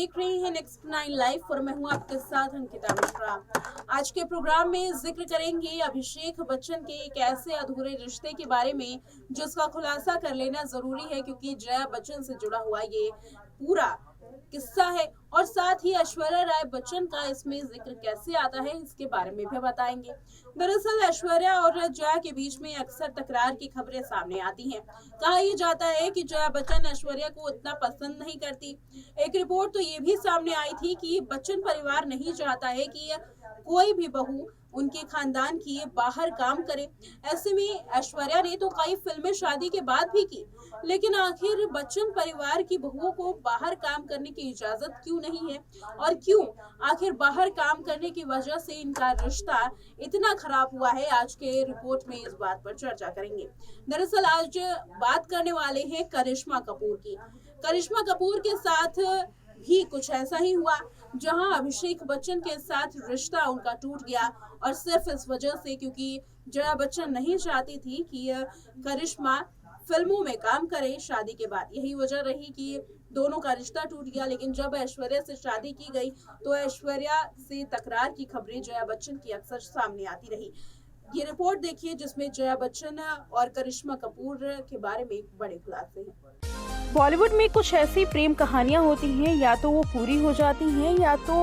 देख रहे हैं नेक्स्ट 9 लाइव और मैं हूं आपके साथ अंकिता मिश्रा। आज के प्रोग्राम में जिक्र करेंगे अभिषेक बच्चन के एक ऐसे अधूरे रिश्ते के बारे में जिसका खुलासा कर लेना जरूरी है, क्योंकि जया बच्चन से जुड़ा हुआ ये पूरा किस्सा है और साथ ही ऐश्वर्या राय बच्चन का इसमें जिक्र कैसे आता है इसके बारे में भी बताएंगे। दरअसल ऐश्वर्या और जया के बीच में अक्सर तकरार की खबरें सामने आती हैं। कहा यह जाता है कि जया बच्चन ऐश्वर्या को उतना पसंद नहीं करती। एक रिपोर्ट तो ये भी सामने आई थी कि बच्चन परिवार नहीं चाहता है कि कोई भी बहू उनके खानदान की बाहर काम करे। ऐसे में ऐश्वर्या ने तो कई फिल्में शादी के बाद भी की, लेकिन आखिर बच्चन परिवार की बहुओं को बाहर काम करने की इजाजत क्यों नहीं है और क्यों आखिर बाहर काम करने की वजह से इनका रिश्ता इतना खराब हुआ है, आज के रिपोर्ट में इस बात पर चर्चा करेंगे। दरअसल आज बात करने वाले हैं करिश्मा कपूर की। करिश्मा कपूर के साथ भी कुछ ऐसा ही हुआ, जहां अभिषेक बच्चन के साथ रिश्ता उनका टूट गया और सिर्फ इस वजह से क्योंकि जया बच्चन नहीं चाहती थी कि करिश्मा फिल्मों में काम करे शादी के बाद। यही वजह रही कि दोनों का रिश्ता टूट गया। लेकिन जब ऐश्वर्या से शादी की गई तो ऐश्वर्या से तकरार की खबरें जया बच्चन की अक्सर सामने आती रही। ये रिपोर्ट देखिए जिसमें जया बच्चन और करिश्मा कपूर के बारे में बड़े खुलासे हैं। बॉलीवुड में कुछ ऐसी प्रेम कहानियां होती हैं, या तो वो पूरी हो जाती हैं या तो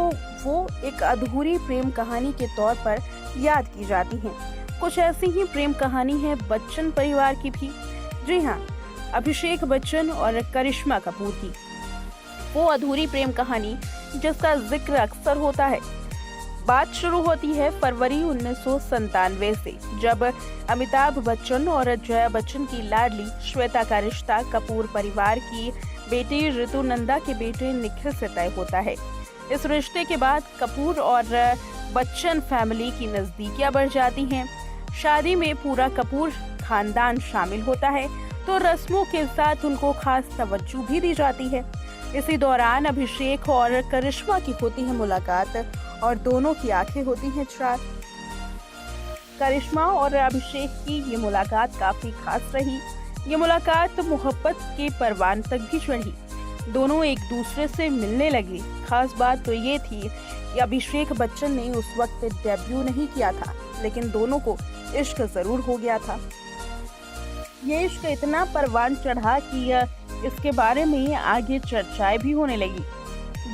वो एक अधूरी प्रेम कहानी के तौर पर याद की जाती हैं। कुछ ऐसी ही प्रेम कहानी है बच्चन परिवार की भी। जी हाँ, अभिषेक बच्चन और करिश्मा कपूर की वो अधूरी प्रेम कहानी जिसका जिक्र अक्सर होता है। बात शुरू होती है फरवरी 1997 से, जब अमिताभ बच्चन और जया बच्चन की लाडली श्वेता का रिश्ता कपूर परिवार की बेटी ऋतु नंदा के बेटे निखिल से तय होता है। इस रिश्ते के बाद कपूर और बच्चन फैमिली की नजदीकियां बढ़ जाती हैं। शादी में पूरा कपूर खानदान शामिल होता है तो रस्मों के साथ उनको खास तवज्जो भी दी जाती है। इसी दौरान अभिषेक और करिश्मा की होती है मुलाकात और दोनों की आंखें होती हैं चार। करिश्मा और अभिषेक की ये मुलाकात काफी खास रही। ये मुलाकात मोहब्बत के परवान तक भी चढ़ी। दोनों एक दूसरे से मिलने लगे। खास बात तो ये थी कि अभिषेक बच्चन ने उस वक्त डेब्यू नहीं किया था, लेकिन दोनों को इश्क जरूर हो गया था। ये इश्क इतना परवान चढ़ा कि इसके बारे में आगे चर्चाएं भी होने लगी।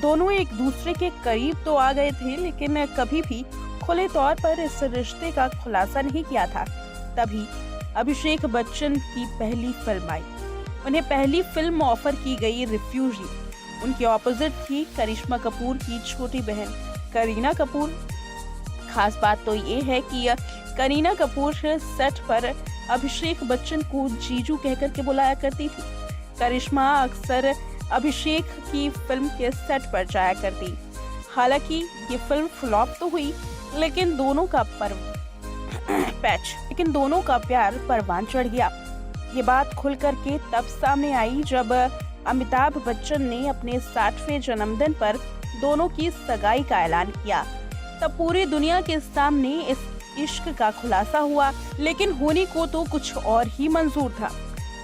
दोनों एक दूसरे के करीब तो आ गए थे, लेकिन कभी भी खुले तौर पर इस रिश्ते का खुलासा नहीं किया था। तभी अभिषेक बच्चन की पहली फिल्म आई। उन्हें पहली फिल्म ऑफर की गई रिफ्यूजी। उनके ऑपोजिट थी करिश्मा कपूर की छोटी बहन करीना कपूर। खास बात तो ये है कि करीना कपूर सेट पर अभिषेक बच्चन को जीजू कहकर के बुलाया करती थी। करिश्मा अक्सर अभिषेक की फिल्म के सेट पर जाया करती। हालांकि ये फिल्म फ्लॉप तो हुई, लेकिन दोनों का प्यार परवान चढ़ गया। ये बात खुल करके तब सामने आई जब अमिताभ बच्चन ने अपने 60वें जन्मदिन पर दोनों की सगाई का ऐलान किया। तब पूरी दुनिया के सामने इस इश्क का खुलासा हुआ, लेकिन होने को तो कुछ और ही मंजूर था।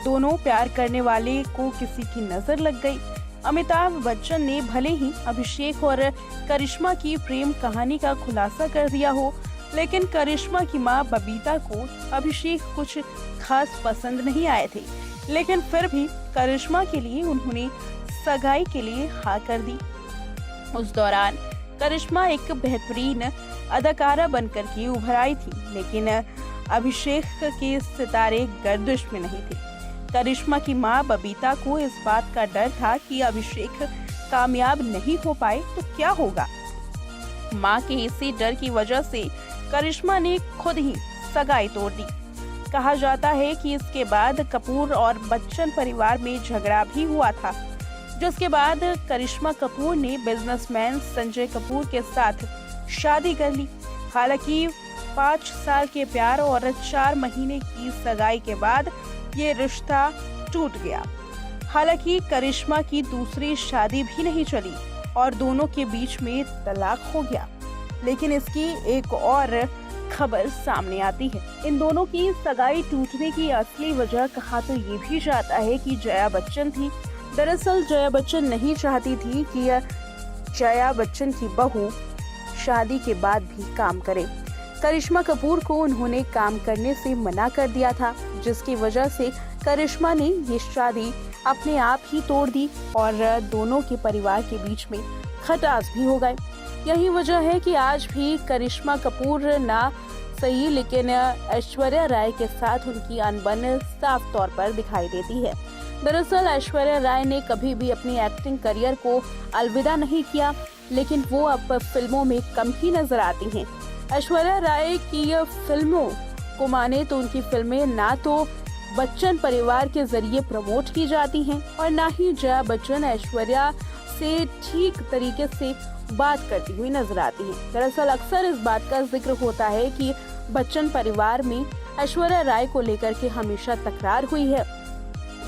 दोनों प्यार करने वाले को किसी की नजर लग गई। अमिताभ बच्चन ने भले ही अभिषेक और करिश्मा की प्रेम कहानी का खुलासा कर दिया हो, लेकिन करिश्मा की मां बबीता को अभिषेक कुछ खास पसंद नहीं आए थे। लेकिन फिर भी करिश्मा के लिए उन्होंने सगाई के लिए हाँ कर दी। उस दौरान करिश्मा एक बेहतरीन अदाकारा बनकर के उभर आई थी, लेकिन अभिषेक के सितारे गर्दिश में नहीं थे। करिश्मा की मां बबीता को इस बात का डर था कि अभिषेक कामयाब नहीं हो पाए तो क्या होगा। मां के इसी डर की वजह से करिश्मा ने खुद ही सगाई तोड़ दी। कहा जाता है कि इसके बाद कपूर और बच्चन परिवार में झगड़ा भी हुआ था, जिसके बाद करिश्मा कपूर ने बिजनेसमैन संजय कपूर के साथ शादी कर ली। हालांकि 5 साल के प्यार और 4 महीने की सगाई के बाद ये रिश्ता टूट गया। हालांकि करिश्मा की दूसरी शादी भी नहीं चली और दोनों के बीच में तलाक हो गया। लेकिन इसकी एक और खबर सामने आती है। इन दोनों की सगाई टूटने की असली वजह कहा तो ये भी जाता है कि जया बच्चन थी। दरअसल जया बच्चन नहीं चाहती थी कि जया बच्चन की बहू शादी के बाद भी काम करे। करिश्मा कपूर को उन्होंने काम करने से मना कर दिया था, जिसकी वजह से करिश्मा ने ये शादी अपने आप ही तोड़ दी और दोनों के परिवार के बीच में खटास भी हो गए। यही वजह है कि आज भी करिश्मा कपूर ना सही, लेकिन ऐश्वर्या राय के साथ उनकी अनबन साफ तौर पर दिखाई देती है। दरअसल ऐश्वर्या राय ने कभी भी अपनी एक्टिंग करियर को अलविदा नहीं किया, लेकिन वो अब फिल्मों में कम ही नजर आती हैं। ऐश्वर्या राय की फिल्मों को माने तो उनकी फिल्में ना तो बच्चन परिवार के जरिए प्रमोट की जाती हैं और ना ही जया बच्चन ऐश्वर्या से ठीक तरीके से बात करती हुई नजर आती हैं। दरअसल अक्सर इस बात का जिक्र होता है कि बच्चन परिवार में ऐश्वर्या राय को लेकर के हमेशा तकरार हुई है।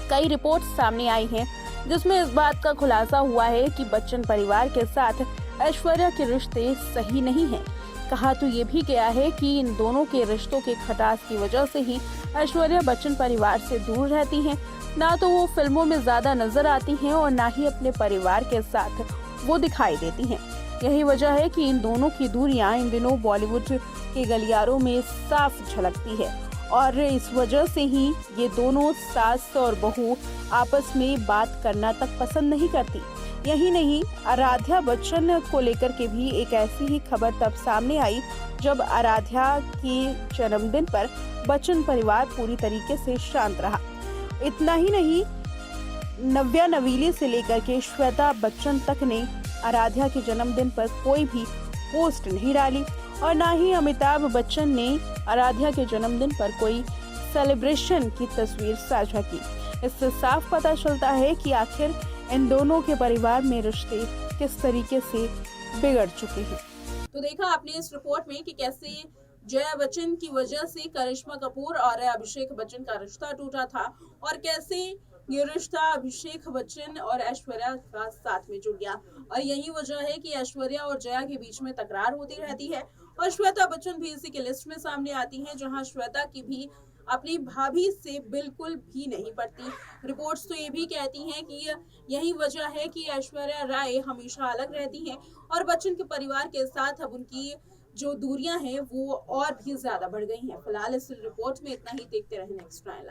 कई रिपोर्ट सामने आई हैं जिसमें इस बात का खुलासा हुआ है कि बच्चन परिवार के साथ ऐश्वर्या के रिश्ते सही नहीं हैं। कहा तो ये भी गया है कि इन दोनों के रिश्तों के खटास की वजह से ही ऐश्वर्या बच्चन परिवार से दूर रहती हैं। ना तो वो फिल्मों में ज्यादा नजर आती हैं और ना ही अपने परिवार के साथ वो दिखाई देती हैं। यही वजह है कि इन दोनों की दूरियां इन दिनों बॉलीवुड के गलियारों में साफ झलकती है और इस वजह से ही ये दोनों सास और बहू आपस में बात करना तक पसंद नहीं करती। यही नहीं, आराध्या बच्चन को लेकर के भी एक ऐसी ही खबर तब सामने आई जब आराध्या के जन्मदिन पर बच्चन परिवार पूरी तरीके से शांत रहा। इतना ही नहीं, नव्या नवीले से लेकर के श्वेता बच्चन तक ने आराध्या के जन्मदिन पर कोई भी पोस्ट नहीं डाली और ना ही अमिताभ बच्चन ने आराध्या के जन्मदिन पर कोई सेलिब्रेशन की तस्वीर साझा की। इससे साफ पता चलता है कि आखिर इन दोनों के परिवार में रिश्ते किस तरीके से बिगड़ चुके हैं। तो देखा आपने इस रिपोर्ट में कि कैसे जया बच्चन की वजह से करिश्मा कपूर और अभिषेक बच्चन का रिश्ता टूटा था और कैसे ये रिश्ता अभिषेक बच्चन और ऐश्वर्या का साथ में जुड़ गया। और यही वजह है कि ऐश्वर्या और जया के बीच में तकरार होती रहती है और श्वेता बच्चन भी इसी के लिस्ट में सामने आती हैं, जहां श्वेता की भी अपनी भाभी से बिल्कुल भी नहीं पड़ती। रिपोर्ट्स तो ये भी कहती हैं कि यही वजह है कि ऐश्वर्या राय हमेशा अलग रहती हैं और बच्चन के परिवार के साथ अब उनकी जो दूरियां हैं वो और भी ज्यादा बढ़ गई हैं। फिलहाल इस रिपोर्ट में इतना ही। देखते रहें नेक्स्ट लाइव।